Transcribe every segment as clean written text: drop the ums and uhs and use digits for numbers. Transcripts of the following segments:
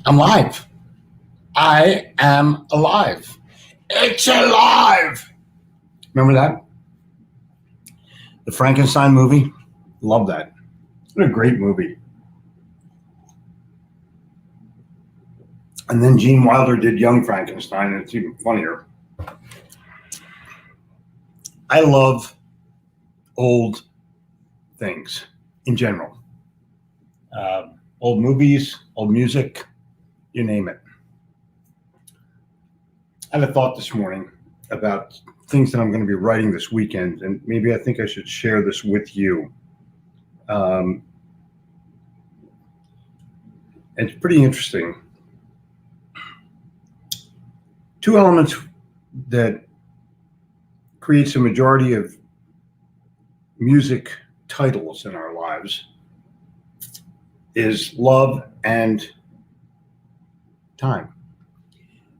I'm live. I am alive. It's alive. Remember that? The Frankenstein movie? Love that. What a great movie. And then Gene Wilder did Young Frankenstein, and it's even funnier. I love old things in general. Old movies, old music, you name it. I had a thought this morning about things that I'm going to be writing this weekend, and maybe I think I should share this with you. It's pretty interesting. Two elements that creates a majority of music titles in our lives is love and time.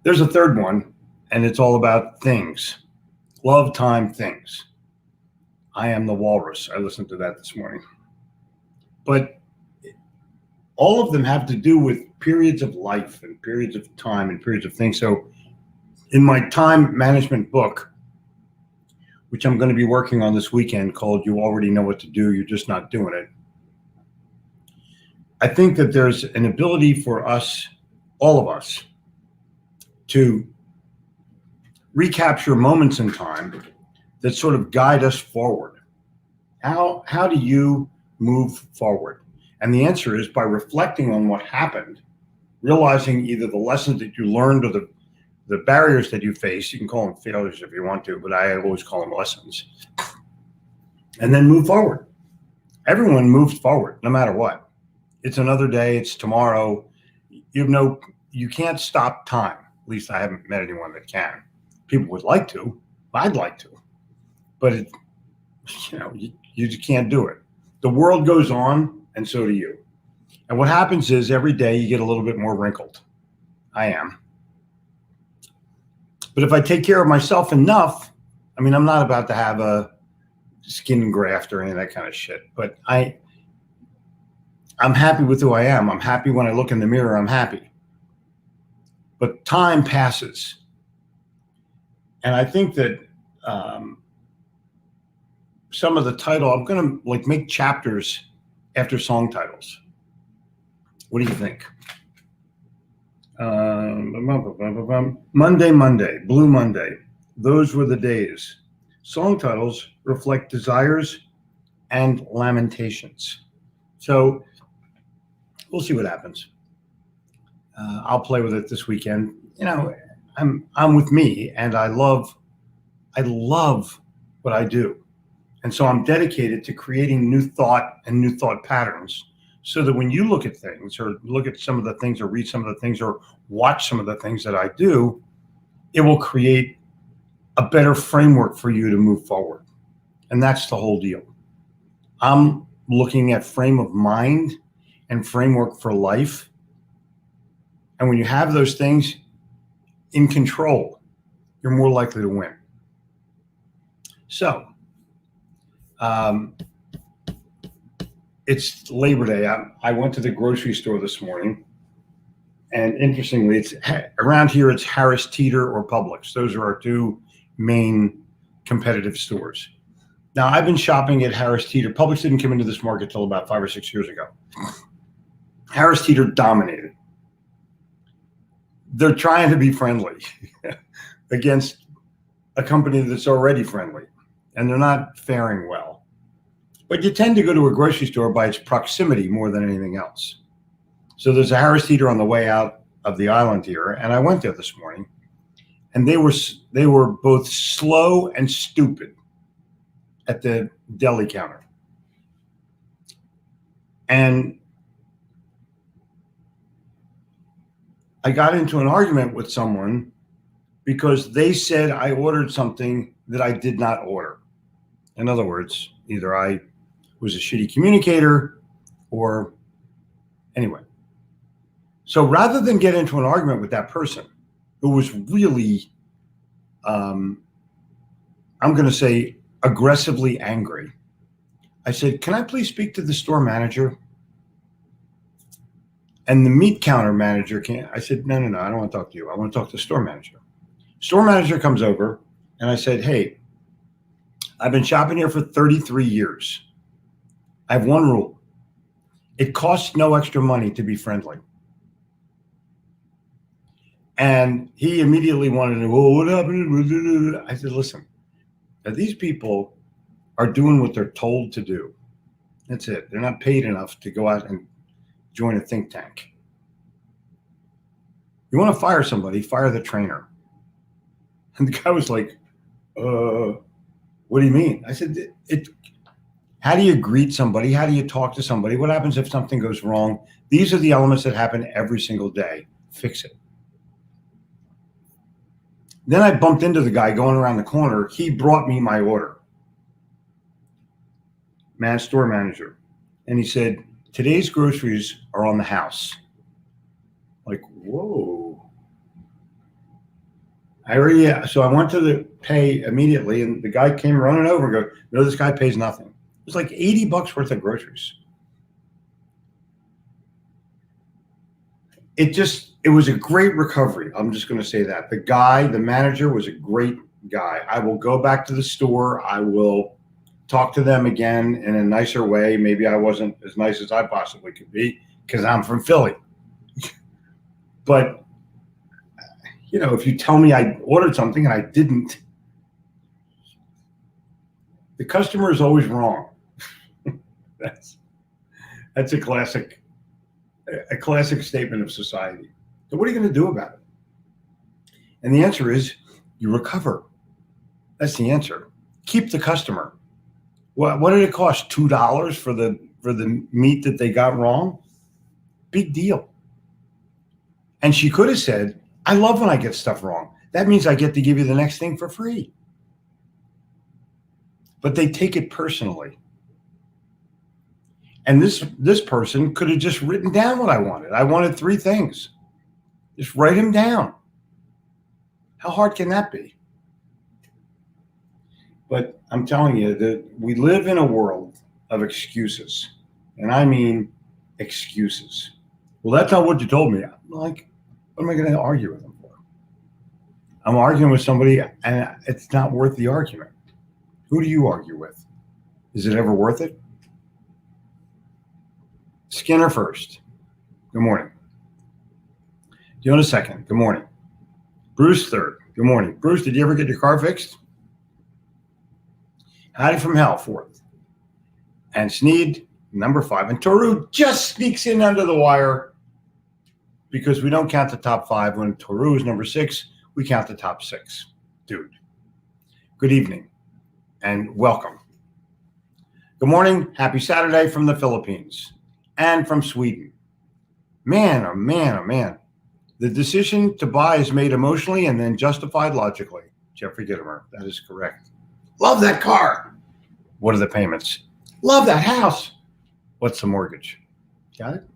There's a third one, and it's all about things. Love, time, things. I Am the Walrus. I listened to that this morning. But all of them have to do with periods of life and periods of time and periods of things. So in my time management book, which I'm going to be working on this weekend, called You Already Know What to Do, You're Just Not Doing It, I think that there's an ability for us, all of us, to recapture moments in time that sort of guide us forward. How do you move forward? And the answer is by reflecting on what happened, realizing either the lessons that you learned or the barriers that you face. You can call them failures if you want to, but I always call them lessons. And then move forward. Everyone moves forward, no matter what. It's another day. It's tomorrow. You can't stop time. At least I haven't met anyone that can. People would like to. I'd like to, but you just can't do it. The world goes on, and so do you. And what happens is every day you get a little bit more wrinkled. I am. But if I take care of myself enough, I'm not about to have a skin graft or any of that kind of shit, but I'm happy with who I am. I'm happy when I look in the mirror. I'm happy. But time passes. And I think that some of the title, I'm going to make chapters after song titles. What do you think? Monday, Blue Monday. Those were the days. Song titles reflect desires and lamentations. So we'll see what happens. I'll play with it this weekend. I'm with me, and I love what I do. And so I'm dedicated to creating new thought and new thought patterns so that when you look at things or look at some of the things or read some of the things or watch some of the things that I do, it will create a better framework for you to move forward. And that's the whole deal. I'm looking at frame of mind and framework for life. And when you have those things in control, you're more likely to win. So, it's Labor Day. I went to the grocery store this morning, and interestingly, it's around here. It's Harris Teeter or Publix. Those are our two main competitive stores. Now, I've been shopping at Harris Teeter. Publix didn't come into this market till about 5 or 6 years ago. Harris Teeter dominated. They're trying to be friendly against a company that's already friendly, and they're not faring well. But you tend to go to a grocery store by its proximity more than anything else. So there's a Harris Teeter on the way out of the island here, and I went there this morning, and they were both slow and stupid at the deli counter. And I got into an argument with someone because they said I ordered something that I did not order. In other words, either I was a shitty communicator or anyway. So rather than get into an argument with that person who was really, I'm going to say aggressively angry, I said, "Can I please speak to the store manager?" And the meat counter manager came. I said, no, I don't want to talk to you. I want to talk to the store manager. Store manager comes over, and I said, hey, I've been shopping here for 33 years. I have one rule. It costs no extra money to be friendly. And he immediately wanted to know, well, what happened? I said, listen, these people are doing what they're told to do. That's it. They're not paid enough to go out and join a think tank. You want to fire somebody, fire the trainer. And the guy was like, what do you mean? I said, how do you greet somebody? How do you talk to somebody? What happens if something goes wrong? These are the elements that happen every single day. Fix it. Then I bumped into the guy going around the corner. He brought me my order. Store manager. And he said, today's groceries are on the house. Like, whoa. So I went to the pay immediately, and the guy came running over and goes, no, this guy pays nothing. It was like $80 worth of groceries. It was a great recovery. I'm just going to say that. The manager was a great guy. I will go back to the store. I will talk to them again in a nicer way. Maybe I wasn't as nice as I possibly could be because I'm from Philly. But, if you tell me I ordered something and I didn't, the customer is always wrong. That's a classic statement of society. So what are you going to do about it? And the answer is you recover. That's the answer. Keep the customer. What did it cost? $2 for the meat that they got wrong? Big deal. And she could have said, I love when I get stuff wrong. That means I get to give you the next thing for free. But they take it personally. And this person could have just written down what I wanted. I wanted 3 things. Just write them down. How hard can that be? But I'm telling you that we live in a world of excuses. And I mean excuses. Well, that's not what you told me. I'm like, what am I going to argue with them for? I'm arguing with somebody, and it's not worth the argument. Who do you argue with? Is it ever worth it? Skinner first. Good morning. Jonas second. Good morning. Bruce third. Good morning. Bruce, did you ever get your car fixed? Howdy from hell, fourth. And Sneed, number 5. And Toru just sneaks in under the wire because we don't count the top 5. When Toru is number 6, we count the top 6. Dude. Good evening and welcome. Good morning. Happy Saturday from the Philippines and from Sweden. Man, oh man, oh man. The decision to buy is made emotionally and then justified logically. Jeffrey Gittimer, that is correct. Love that car. What are the payments? Love that house. What's the mortgage? Got it?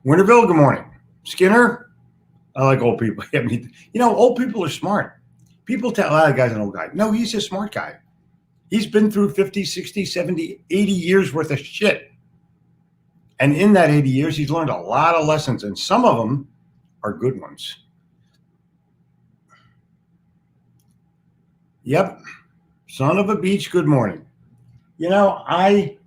Winterville, good morning. Skinner, I like old people. Old people are smart. People tell, that guy's an old guy. No, he's a smart guy. He's been through 50, 60, 70, 80 years worth of shit. And in that 80 years, he's learned a lot of lessons, and some of them are good ones. Yep. Son of a beach, good morning. It's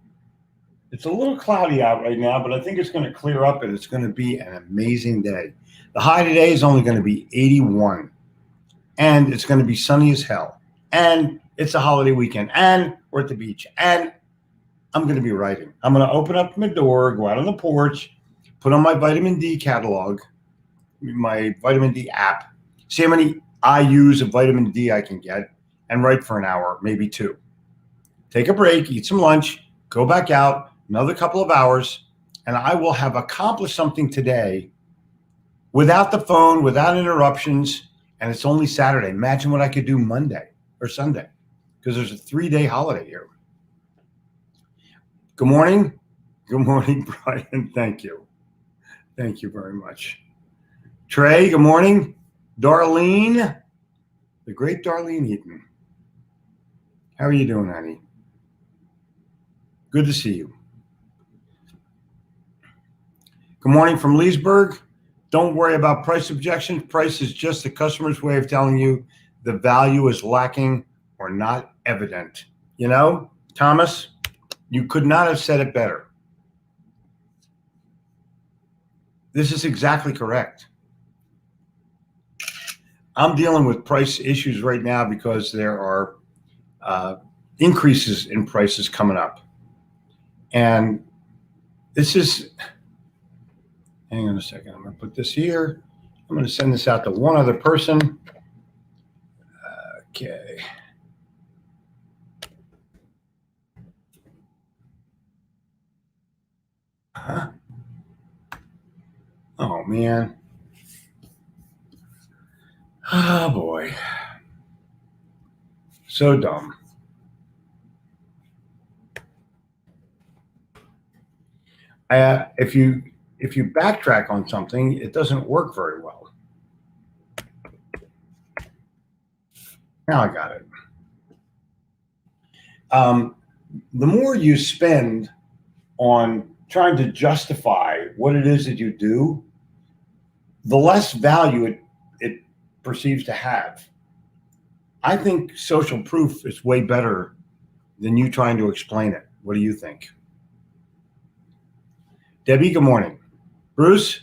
a little cloudy out right now, but I think it's going to clear up and it's going to be an amazing day. The high today is only going to be 81, and it's going to be sunny as hell. And it's a holiday weekend, and we're at the beach, and I'm going to be writing. I'm going to open up my door, go out on the porch, put on my vitamin D catalog, my vitamin D app, see how many IUs of vitamin D I can get, and write for an hour, maybe 2. Take a break, eat some lunch, go back out, another couple of hours, and I will have accomplished something today without the phone, without interruptions, and it's only Saturday. Imagine what I could do Monday or Sunday, because there's a 3-day holiday here. Good morning. Good morning, Brian. Thank you. Thank you very much. Trey, good morning. Darlene, the great Darlene Eaton. How are you doing, honey? Good to see you. Good morning from Leesburg. Don't worry about price objections. Price is just the customer's way of telling you the value is lacking or not evident. You know, Thomas, you could not have said it better. This is exactly correct. I'm dealing with price issues right now because there are increases in prices coming up. And this is, hang on a second, I'm going to put this here. I'm going to send this out to one other person. Okay. Huh? Oh, man. Oh, boy. So dumb. If you backtrack on something, it doesn't work very well. Now I got it. The more you spend on trying to justify what it is that you do, the less value it perceives to have. I think social proof is way better than you trying to explain it. What do you think? Debbie, good morning. Bruce,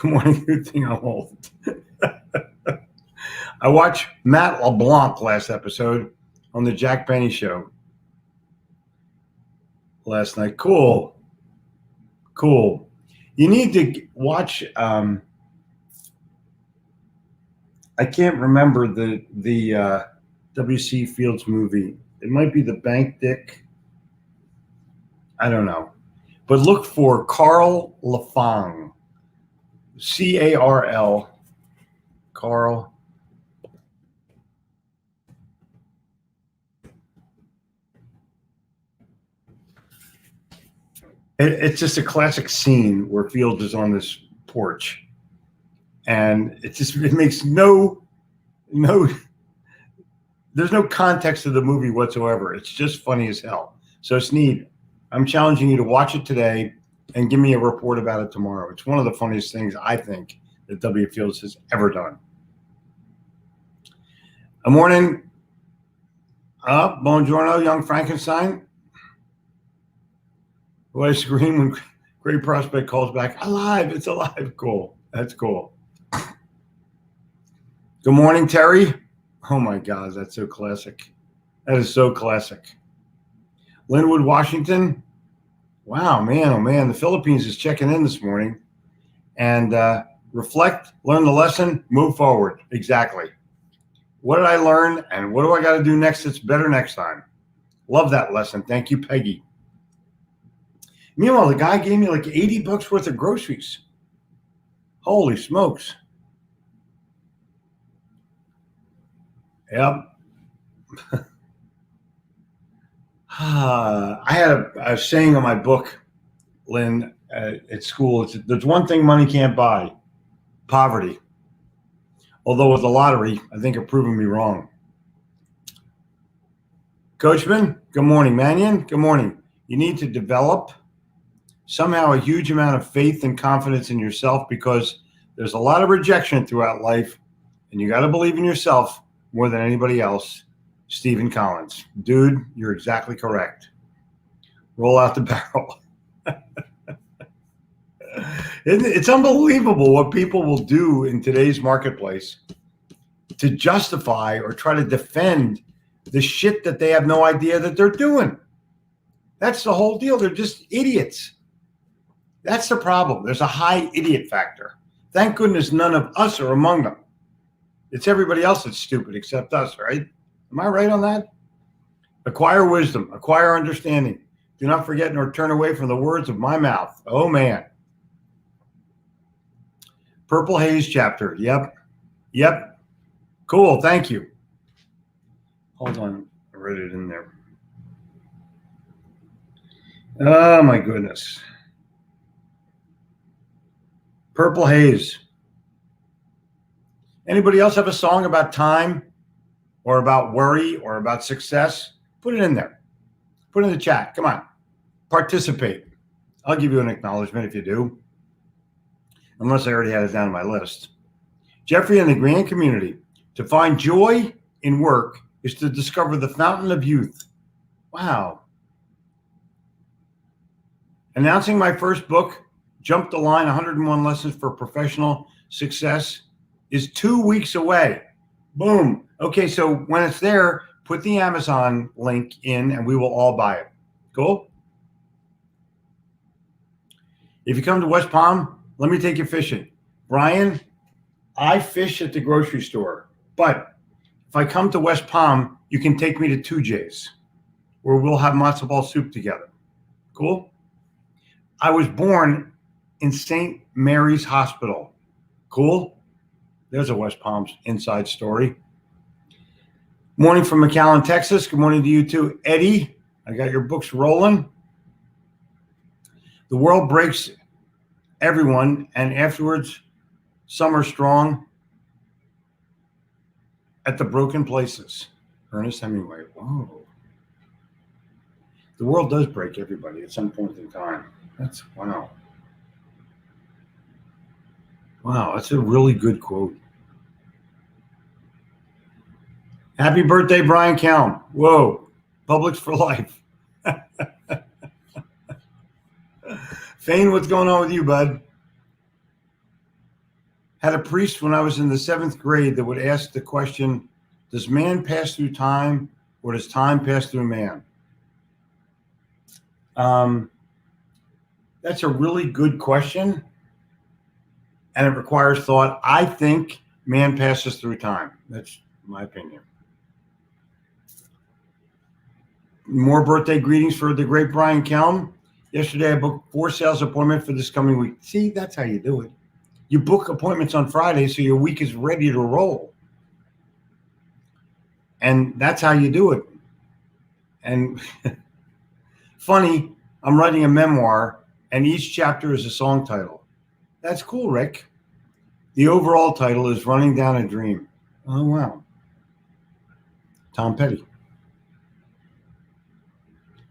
good morning. Good thing I'm old. I watched Matt LeBlanc last episode on the Jack Benny show last night. Cool. You need to watch. I can't remember the W.C. Fields movie. It might be The Bank Dick. I don't know. But look for Carl Lafang. C-A-R-L. Carl. It's just a classic scene where Fields is on this porch. And it makes no, there's no context to the movie whatsoever. It's just funny as hell. So Sneed, I'm challenging you to watch it today and give me a report about it tomorrow. It's one of the funniest things I think that W. Fields has ever done. Good morning. Buongiorno, young Frankenstein. Do I scream when Great Prospect calls back? Alive, it's alive. Cool. That's cool. Good morning, Terry. Oh my God, that's so classic. That is so classic. Linwood, Washington. Wow, man, oh man, the Philippines is checking in this morning. And reflect, learn the lesson, move forward. Exactly. What did I learn and what do I got to do next that's better next time? Love that lesson. Thank you, Peggy. Meanwhile, the guy gave me like $80 worth of groceries. Holy smokes. Yep. I had a saying on my book, Lynn, at school. There's one thing money can't buy: poverty. Although with the lottery, I think are proving me wrong. Coachman, good morning. Mannion, good morning. You need to develop somehow a huge amount of faith and confidence in yourself because there's a lot of rejection throughout life, and you got to believe in yourself more than anybody else. Stephen Collins. Dude, you're exactly correct. Roll out the barrel. It's unbelievable what people will do in today's marketplace to justify or try to defend the shit that they have no idea that they're doing. That's the whole deal. They're just idiots. That's the problem. There's a high idiot factor. Thank goodness none of us are among them. It's everybody else that's stupid except us, right? Am I right on that? Acquire wisdom, acquire understanding. Do not forget nor turn away from the words of my mouth. Oh, man. Purple Haze chapter. Yep. Cool. Thank you. Hold on. I wrote it in there. Oh, my goodness. Purple Haze. Anybody else have a song about time or about worry or about success? Put it in there. Put it in the chat. Come on. Participate. I'll give you an acknowledgement if you do. unless I already had it down on my list. Jeffrey and the grand community. To find joy in work is to discover the fountain of youth. Wow. Announcing my first book, Jump the Line, 101 Lessons for Professional Success, is 2 weeks away. Boom. Okay, so when it's there, put the Amazon link in and we will all buy it. Cool? If you come to West Palm, let me take you fishing. Brian, I fish at the grocery store, but if I come to West Palm, you can take me to 2J's where we'll have matzo ball soup together. Cool? I was born in St. Mary's Hospital. Cool? There's a West Palm's inside story. Morning from McAllen, Texas. Good morning to you too. Eddie, I got your books rolling. The world breaks everyone, and afterwards, some are strong at the broken places. Ernest Hemingway. Whoa. The world does break everybody at some point in time. That's wow. Wow, that's a really good quote. Happy birthday, Brian Calm. Whoa, Publix for life. Fane, what's going on with you, bud? Had a priest when I was in the 7th grade that would ask the question, does man pass through time or does time pass through man? That's a really good question, and it requires thought. I think man passes through time. That's my opinion. More birthday greetings for the great Brian Kelm. Yesterday, I booked 4 sales appointments for this coming week. See, that's how you do it. You book appointments on Friday so your week is ready to roll. And that's how you do it. And funny, I'm writing a memoir, and each chapter is a song title. That's cool, Rick. The overall title is Running Down a Dream. Oh, wow. Tom Petty.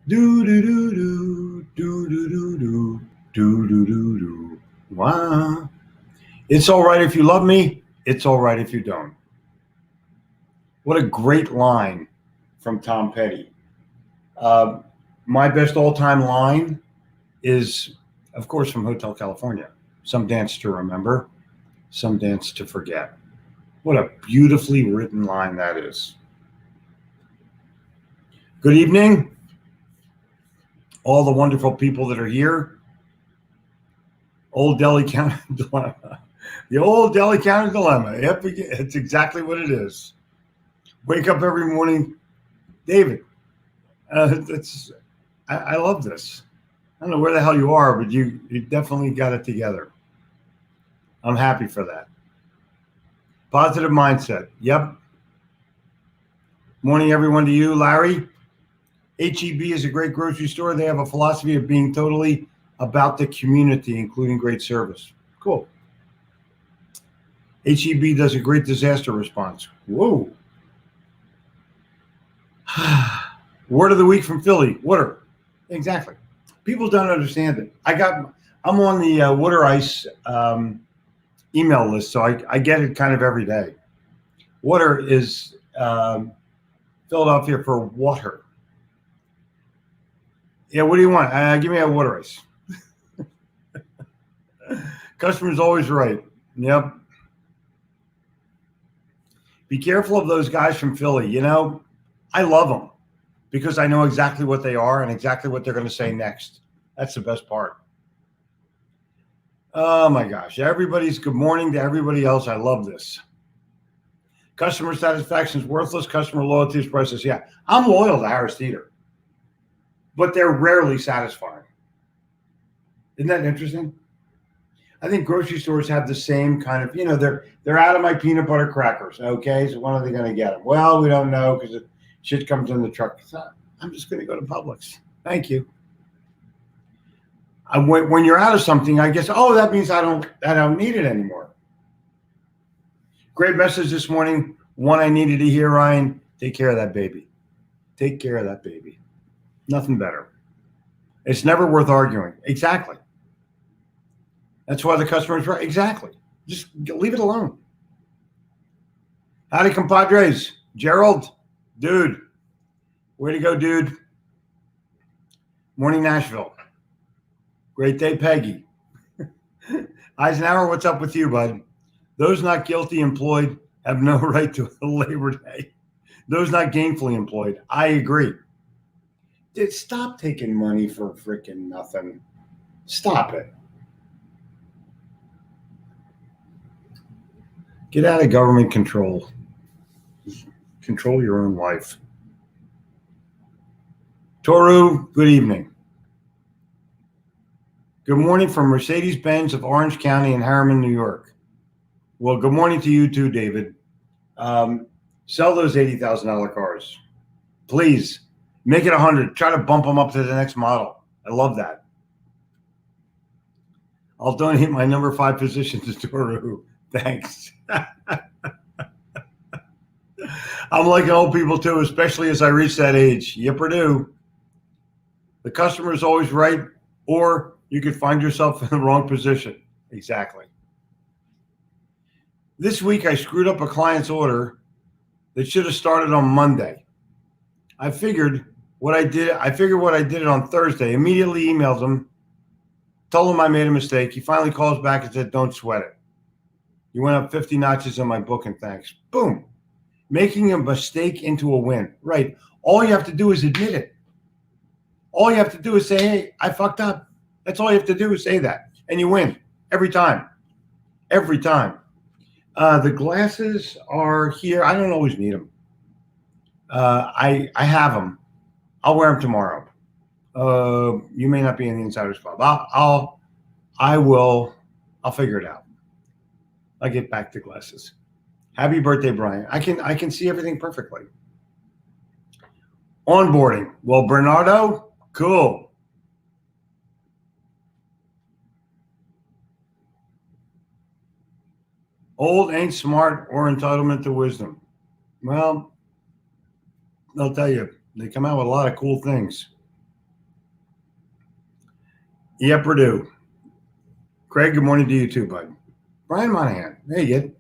Do do do do do do do do do do do do. Wow. It's all right if you love me. It's all right if you don't. What a great line from Tom Petty. My best all-time line is, of course, from Hotel California. Some dance to remember, some dance to forget. What a beautifully written line that is. Good evening, all the wonderful people that are here. Old Delhi County Dilemma. The old Delhi County Dilemma. Yep, it's exactly what it is. Wake up every morning. David, I love this. I don't know where the hell you are, but you definitely got it together. I'm happy for that. Positive mindset. Yep. Morning, everyone, to you, Larry. HEB is a great grocery store. They have a philosophy of being totally about the community, including great service. Cool. HEB does a great disaster response. Whoa. Word of the week from Philly. Water. Exactly. People don't understand it. I'm on the Water Ice email list, so I get it kind of every day. Water is Philadelphia for water. Yeah, what do you want? Give me a Water Ice. Customer's always right. Yep. Be careful of those guys from Philly. You know, I love them because I know exactly what they are and exactly what they're going to say next. That's the best part. Oh my gosh. Everybody's good morning to everybody else. I love this. Customer satisfaction is worthless. Customer loyalty is priceless. Yeah, I'm loyal to Harris Teeter, but they're rarely satisfying. Isn't that interesting? I think grocery stores have the same kind of, they're out of my peanut butter crackers. Okay, so when are they going to get them? Well, we don't know because the shit comes in the truck. So I'm just going to go to Publix. Thank you. When you're out of something, I guess, that means I don't need it anymore. Great message this morning. One I needed to hear, Ryan. Take care of that baby. Take care of that baby. Nothing better. It's never worth arguing. Exactly. That's why the customer's right. Exactly. Just leave it alone. Howdy, compadres. Gerald, dude. Way to go, dude. Morning, Nashville. Great day, Peggy. Eisenhower, what's up with you, bud? Those not guilty employed have no right to a Labor Day. Those not gainfully employed. I agree. Dude, stop taking money for freaking nothing. Stop it. Get out of government control. Control your own life. Toru, good evening. Good morning from Mercedes-Benz of Orange County in Harriman, New York. Well, good morning to you too, David. Sell those $80,000 cars. Please, make it 100. Try to bump them up to the next model. I love that. I'll donate my number 5 position to Toru. Thanks. I'm like old people too, especially as I reach that age. Yep or do. The customer is always right, or you could find yourself in the wrong position. Exactly. This week, I screwed up a client's order that should have started on Monday. I figured what I did it on Thursday. Immediately emailed him, told him I made a mistake. He finally calls back and said, "Don't sweat it. You went up 50 notches on my booking, thanks." Boom. Making a mistake into a win. Right. All you have to do is admit it. All you have to do is say, "Hey, I fucked up." That's all you have to do is say that. And you win every time. Every time. The glasses are here. I don't always need them. I have them. I'll wear them tomorrow. You may not be in the Insiders Club. I'll figure it out. I'll get back to glasses. Happy birthday, Brian. I can see everything perfectly. Onboarding. Well, Bernardo, cool. Old ain't smart or entitlement to wisdom. Well, I'll tell you, they come out with a lot of cool things. Yep, Purdue. Craig, good morning to you too, bud. Brian Monahan. There you get.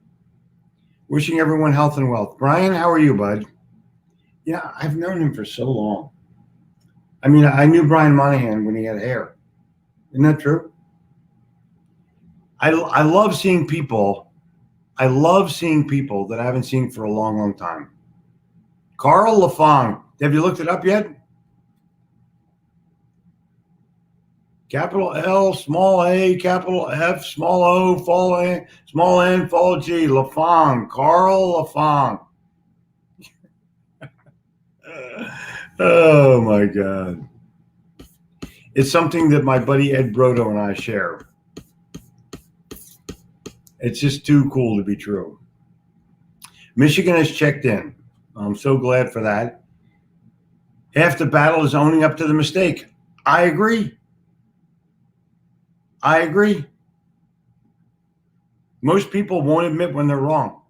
Wishing everyone health and wealth. Brian, how are you, bud? Yeah, I've known him for so long. I mean, I knew Brian Monahan when he had hair. Isn't that true? I love seeing people. I love seeing people that I haven't seen for a long, long time. Carl Lafong. Have you looked it up yet? Capital L, small a, capital F, small O, fall A, small N, fall G. Lafong. Carl Lafong. Oh, my God. It's something that my buddy Ed Brodo and I share. It's just too cool to be true. Michigan has checked in. I'm so glad for that. Half the battle is owning up to the mistake. I agree. Most people won't admit when they're wrong.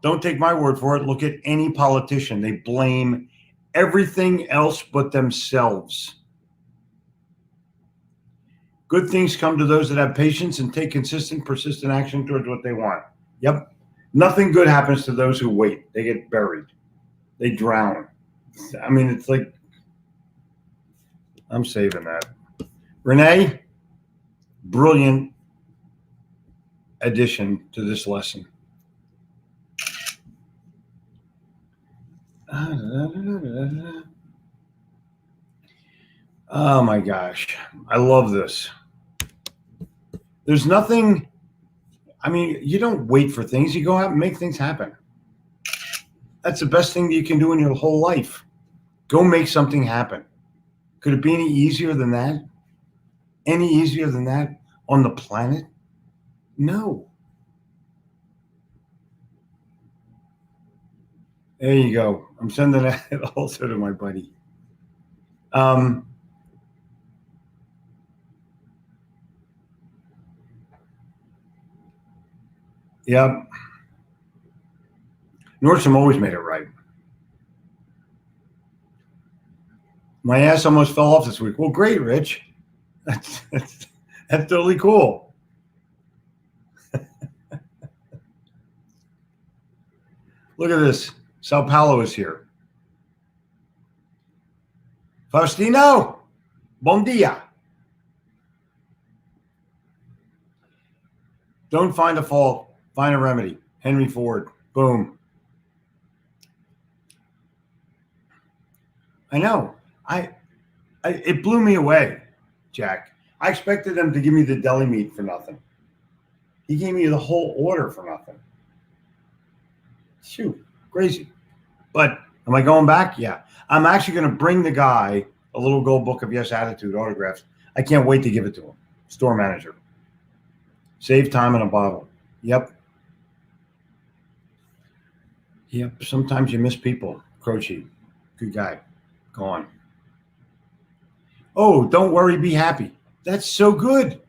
Don't take my word for it. Look at any politician. They blame everything else but themselves. Good things come to those that have patience and take consistent, persistent action towards what they want. Yep. Nothing good happens to those who wait. They get buried. They drown. I mean, it's like, I'm saving that. Renee, brilliant addition to this lesson. Oh my gosh. I love this. There's nothing, I mean, you don't wait for things. You go out and make things happen. That's the best thing that you can do in your whole life. Go make something happen. Could it be any easier than that? Any easier than that on the planet? No. There you go. I'm sending that also to my buddy. Yep. Nordstrom always made it right. My ass almost fell off this week. Well, great, Rich. That's totally cool. Look at this. Sao Paulo is here. Faustino, bom dia. Don't find a fault, find a remedy. Henry Ford. Boom. I know. It blew me away, Jack. I expected them to give me the deli meat for nothing. He gave me the whole order for nothing. Shoot, crazy. But am I going back? Yeah. I'm actually going to bring the guy a little gold book of Yes Attitude autographs. I can't wait to give it to him. Store manager. Save time in a bottle. Yep. Yep. Sometimes you miss people. Croce, good guy. Gone. Oh, don't worry, be happy. That's so good.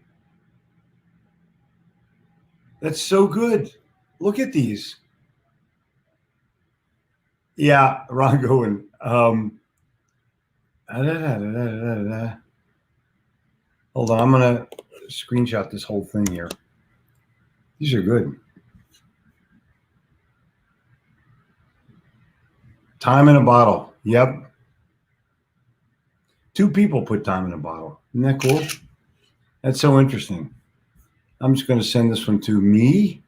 That's so good. Look at these. Yeah, Ron Goen. Hold on, I'm gonna screenshot this whole thing here. These are good. Time in a bottle. Yep. 2 people put time in a bottle. Isn't that cool? That's so interesting. I'm just going to send this one to me,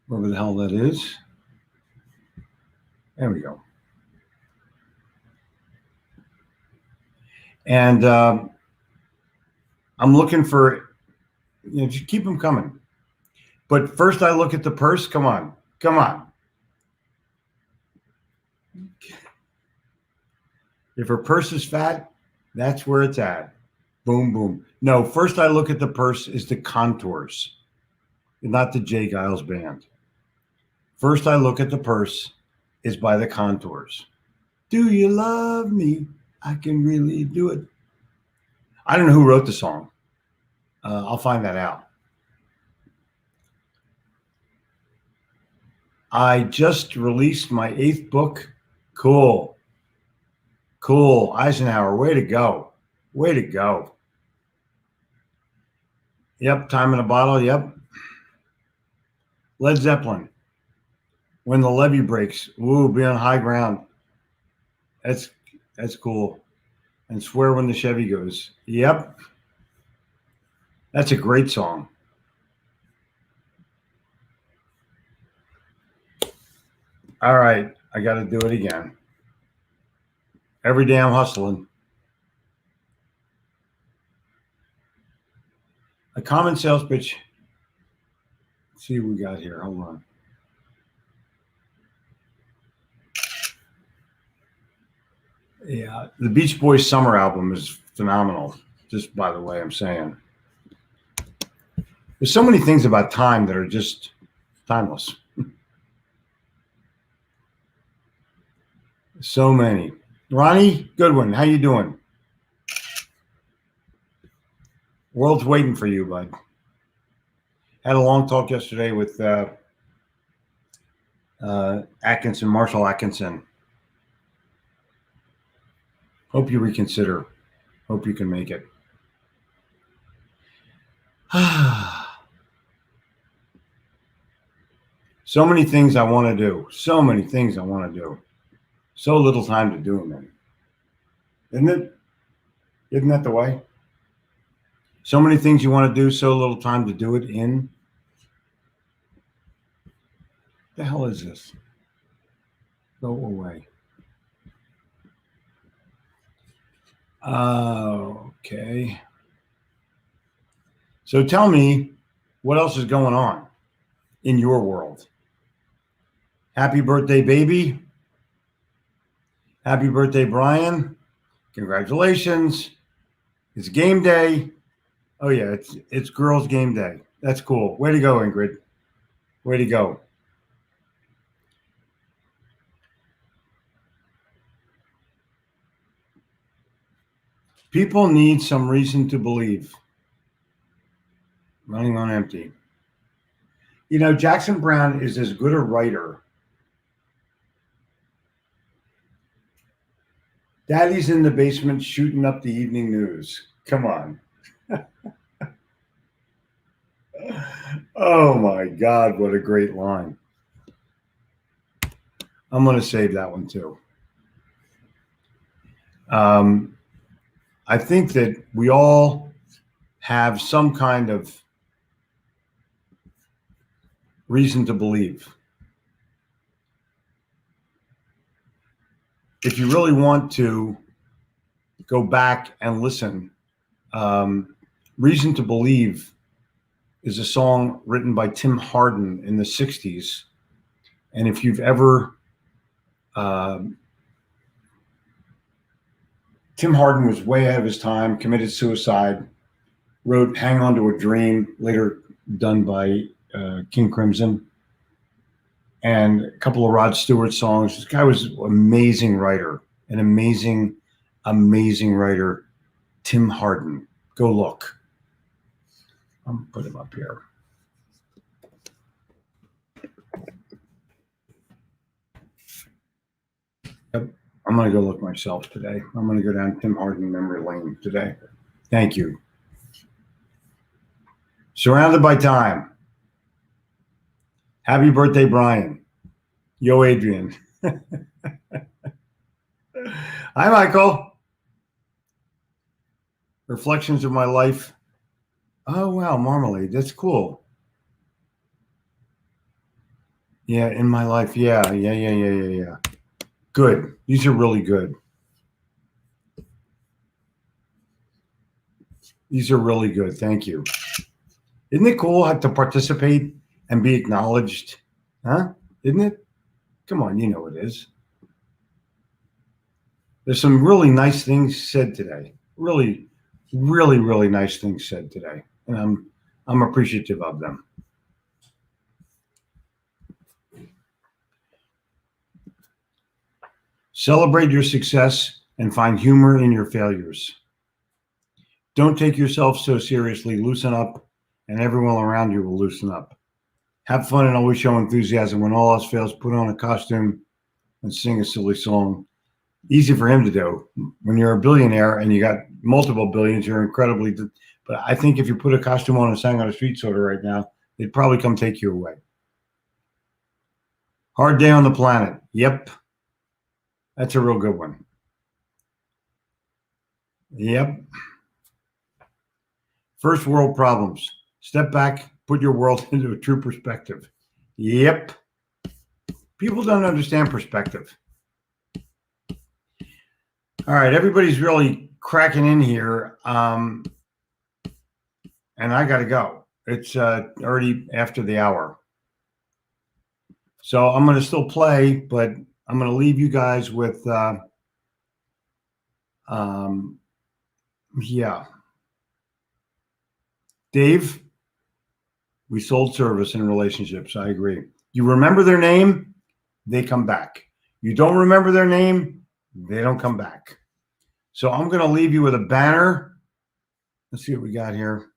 wherever the hell that is. There we go. And I'm looking for, just keep them coming. But first I look at the purse. Come on. Come on. If her purse is fat, that's where it's at. Boom, boom. No, first I look at the purse is the contours, not the Jay Giles band. First I look at the purse is by the contours. Do you love me? I can really do it. I don't know who wrote the song. I'll find that out. I just released my 8th book. Cool. Cool. Eisenhower, way to go. Way to go. Yep, time in a bottle. Yep. Led Zeppelin. When the levee breaks. Ooh, be on high ground. That's cool. And Swear When the Chevy Goes. Yep. That's a great song. All right. I got to do it again. Every day I'm hustling. A common sales pitch. Let's see what we got here. Hold on. Yeah, the Beach Boys summer album is phenomenal. Just by the way, I'm saying. There's so many things about time that are just timeless. So many. Ronnie Goodwin, how you doing? World's waiting for you, bud. Had a long talk yesterday with Atkinson, Marshall Atkinson. Hope you reconsider. Hope you can make it. So many things I want to do. So many things I want to do. So little time to do them in. Isn't it? Isn't that the way? So many things you want to do, so little time to do it in. The hell is this? Go away. Okay. So tell me what else is going on in your world. Happy birthday, baby. Happy birthday, Brian. Congratulations. It's game day. Oh, yeah, it's girls' game day. That's cool. Way to go, Ingrid. Way to go. People need some reason to believe. Running on empty. Jackson Browne is as good a writer. Daddy's in the basement shooting up the evening news. Come on. Oh, my God. What a great line. I'm going to save that one too. I think that we all have some kind of reason to believe. If you really want to go back and listen, Reason to Believe is a song written by Tim Hardin in the 60s. And if you've ever, Tim Hardin was way ahead of his time, committed suicide, wrote Hang On to a Dream, later done by King Crimson, and a couple of Rod Stewart songs. This guy was an amazing writer, an amazing, amazing writer, Tim Hardin. Go look. I'm going to put him up here. Yep. I'm going to go look myself today. I'm going to go down Tim Hardin memory lane today. Thank you. Surrounded by Time. Happy birthday, Brian. Yo, Adrian. Hi, Michael. Reflections of My Life. Oh, wow, Marmalade. That's cool. Yeah, in my life. Yeah. Good. These are really good. These are really good. Thank you. Isn't it cool to participate and be acknowledged? Huh? Isn't it? Come on, you know it is. There's some really nice things said today. Really, really, really nice things said today. And I'm appreciative of them. Celebrate your success and find humor in your failures. Don't take yourself so seriously. Loosen up, and everyone around you will loosen up. Have fun and always show enthusiasm. When all else fails, put on a costume and sing a silly song. Easy for him to do. When you're a billionaire and you got multiple billions, you're incredibly. But I think if you put a costume on and sang on a street soda right now, they'd probably come take you away. Hard Day on the Planet. Yep. That's a real good one. Yep. First world problems. Step back, put your world into a true perspective. Yep. People don't understand perspective. All right, everybody's really cracking in here. And I got to go. It's already after the hour. So I'm going to still play, but I'm going to leave you guys with, yeah. Dave, we sold service in relationships. I agree. You remember their name, they come back. You don't remember their name, they don't come back. So I'm going to leave you with a banner. Let's see what we got here.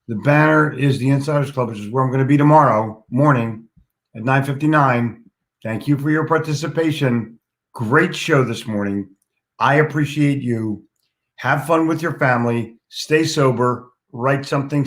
The banner is the Insiders Club, which is where I'm going to be tomorrow morning at 9:59. Thank you for your participation. Great show this morning. I appreciate you. Have fun with your family. Stay sober. Write something.